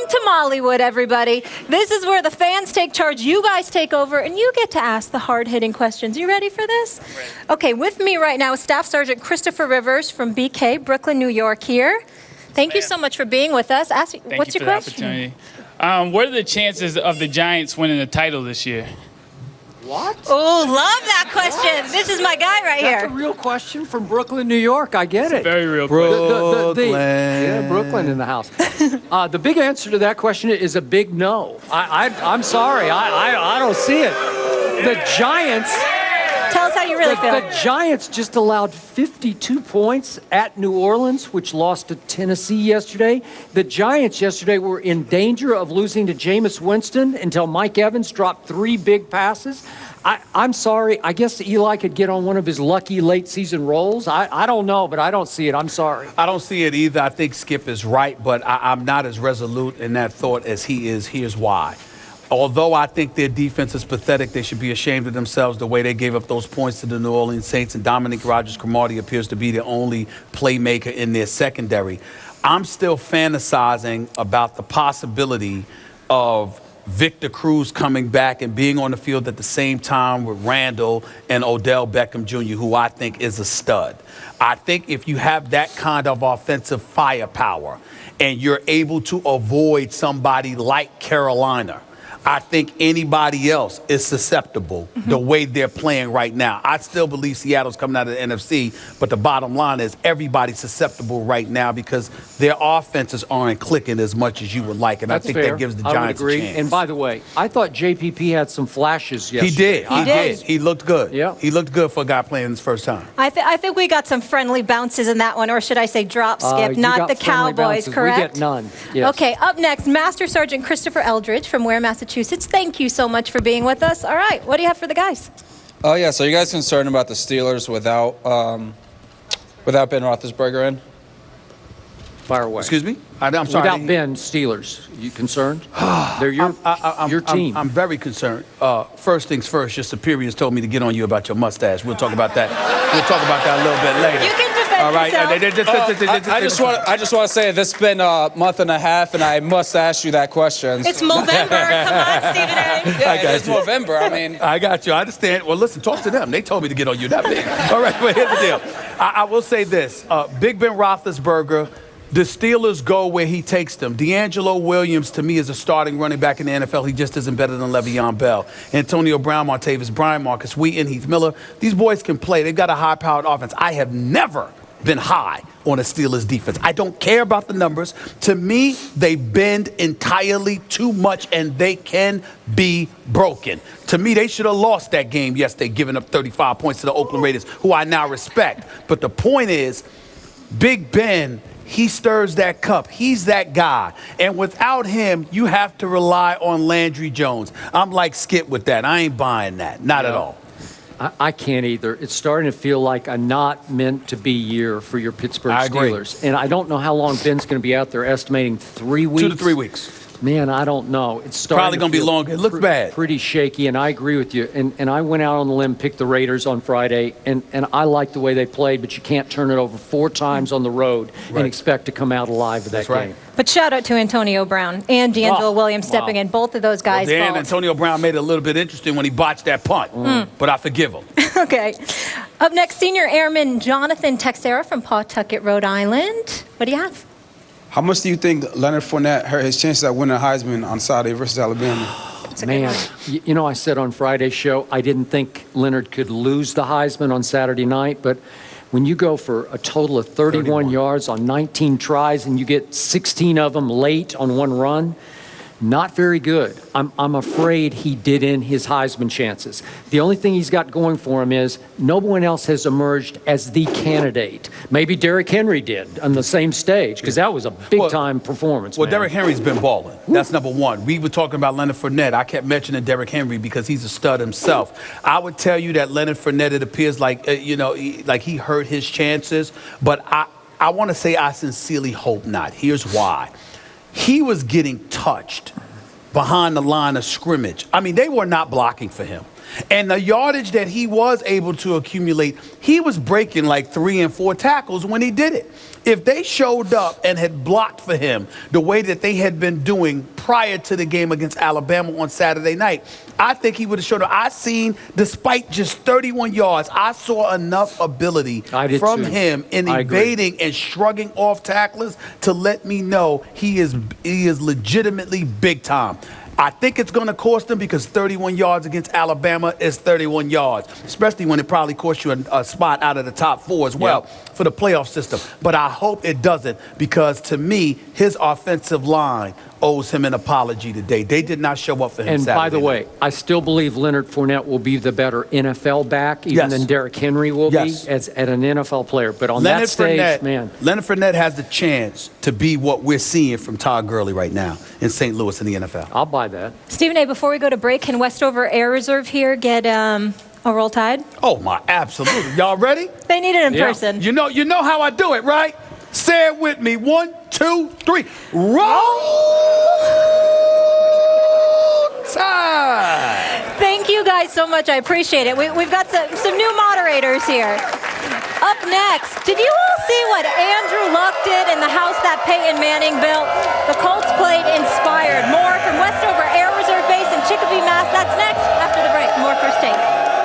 to Mollywood, everybody. This is where the fans take charge, you guys take over, and you get to ask the hard-hitting questions. You ready for this? Okay, with me right now is Staff Sergeant Christopher Rivers from BK, Brooklyn, New York here. Thank you so much for being with us. What's your question? What are the chances of the Giants winning the title this year? What? Oh, love that question. What? This is my guy right here. That's a real question from Brooklyn, New York. I get it. Very real question. Yeah, Brooklyn in the house. The big answer to that question is a big no. I'm sorry. I don't see it. The Giants... Tell us how you really feel. The Giants just allowed 52 points at New Orleans, which lost to Tennessee yesterday. The Giants yesterday were in danger of losing to Jameis Winston until Mike Evans dropped 3 big passes. I'm sorry. I guess Eli could get on one of his lucky late-season rolls. I don't know, but I don't see it. I'm sorry. I don't see it either. I think Skip is right, but I'm not as resolute in that thought as he is. Here's why. Although I think their defense is pathetic, they should be ashamed of themselves the way they gave up those points to the New Orleans Saints, and Dominique Rodgers-Cromartie appears to be the only playmaker in their secondary. I'm still fantasizing about the possibility of Victor Cruz coming back and being on the field at the same time with Randall and Odell Beckham Jr., who I think is a stud. I think if you have that kind of offensive firepower and you're able to avoid somebody like Carolina, I think anybody else is susceptible the way they're playing right now. I still believe Seattle's coming out of the NFC, but the bottom line is everybody's susceptible right now because their offenses aren't clicking as much as you would like, and That's I think fair. that gives the I Giants would agree. a chance. And by the way, I thought JPP had some flashes yesterday. He did. He looked good. Yeah. He looked good for a guy playing his first time. I think we got some friendly bounces in that one, or should I say drop, Skip, You not got the friendly Cowboys, bounces. correct? We get none. Yes. Okay, up next, Master Sergeant Christopher Eldridge from Ware, Massachusetts. Thank you so much for being with us. All right, what do you have for the guys? Oh, yeah, so you guys concerned about the Steelers without Ben Roethlisberger in? Fire away. Excuse me? I'm sorry. Without Ben, Steelers, you concerned? They're your team. I'm very concerned. First things first, your superiors told me to get on you about your mustache. We'll talk about that. We'll talk about that a little bit later. You can defend All right. yourself. I just want to say this has been a month and a half, and I must ask you that question. It's Movember. Come on, Stephen A. Yeah, it's November. I mean, I got you. I understand. Well, listen, talk to them. They told me to get on you, not me. All right, but here's the deal. I will say this. Big Ben Roethlisberger, the Steelers go where he takes them. D'Angelo Williams, to me, is a starting running back in the NFL. He just isn't better than Le'Veon Bell. Antonio Brown, Martavis Bryant, Marcus Wheaton, Heath Miller. These boys can play. They've got a high-powered offense. I have never been high on a Steelers defense. I don't care about the numbers. To me, they bend entirely too much, and they can be broken. To me, they should have lost that game yesterday, giving up 35 points to the Oakland Raiders, who I now respect. But the point is, Big Ben, he stirs that cup. He's that guy. And without him, you have to rely on Landry Jones. I'm like Skip with that. I ain't buying that. Not at all. I can't either. It's starting to feel like a not meant to be year for your Pittsburgh Steelers. And I don't know how long Ben's going to be out there, estimating 3 weeks. 2 to 3 weeks. Man, I don't know. It's starting Probably going to be longer. It looks bad. Pretty shaky, and I agree with you. And I went out on the limb, picked the Raiders on Friday, and I like the way they played, but you can't turn it over 4 times on the road and expect to come out alive of that game. But shout out to Antonio Brown and D'Angelo Williams stepping in. Both of those guys. Well, Antonio Brown made it a little bit interesting when he botched that punt, but I forgive him. Okay. Up next, Senior Airman Jonathan Texera from Pawtucket, Rhode Island. What do you have? How much do you think Leonard Fournette hurt his chances at winning a Heisman on Saturday versus Alabama? Man, you know, I said on Friday's show, I didn't think Leonard could lose the Heisman on Saturday night, but when you go for a total of 31 yards on 19 tries and you get 16 of them late on one run, not very good. I'm afraid he did in his Heisman chances. The only thing he's got going for him is no one else has emerged as the candidate. Maybe Derrick Henry did on the same stage because that was a big-time performance. Well, Derrick Henry's been balling. That's number one. We were talking about Leonard Fournette. I kept mentioning Derrick Henry because he's a stud himself. I would tell you that Leonard Fournette, it appears like, like he hurt his chances. But I want to say I sincerely hope not. Here's why. He was getting touched behind the line of scrimmage. I mean, they were not blocking for him. And the yardage that he was able to accumulate, he was breaking like 3 and 4 tackles when he did it. If they showed up and had blocked for him the way that they had been doing prior to the game against Alabama on Saturday night, I think he would have showed up. I seen, despite just 31 yards, I saw enough ability from him in evading and shrugging off tacklers to let me know he is legitimately big time. I think it's going to cost them because 31 yards against Alabama is 31 yards, especially when it probably costs you a spot out of the top 4 as well for the playoff system. But I hope it doesn't, because to me, his offensive line owes him an apology today. They did not show up for him Saturday by the way, night. I still believe Leonard Fournette will be the better NFL back, even than Derrick Henry will be as an NFL player. But on that stage, man. Leonard Fournette has the chance to be what we're seeing from Todd Gurley right now in St. Louis in the NFL. I'll buy that. Stephen A., before we go to break, can Westover Air Reserve here get a Roll Tide? Oh, my, absolutely. Y'all ready? They need it in person. You know how I do it, right? Say it with me. 1, 2, 3. Roll Tide! Thank you guys so much. I appreciate it. We've got some new moderators here. Up next, did you all see what Andrew Luck did in the house that Peyton Manning built? The Colts played inspired. More from Westover Air Reserve Base in Chicopee, Mass. That's next after the break. More First Take.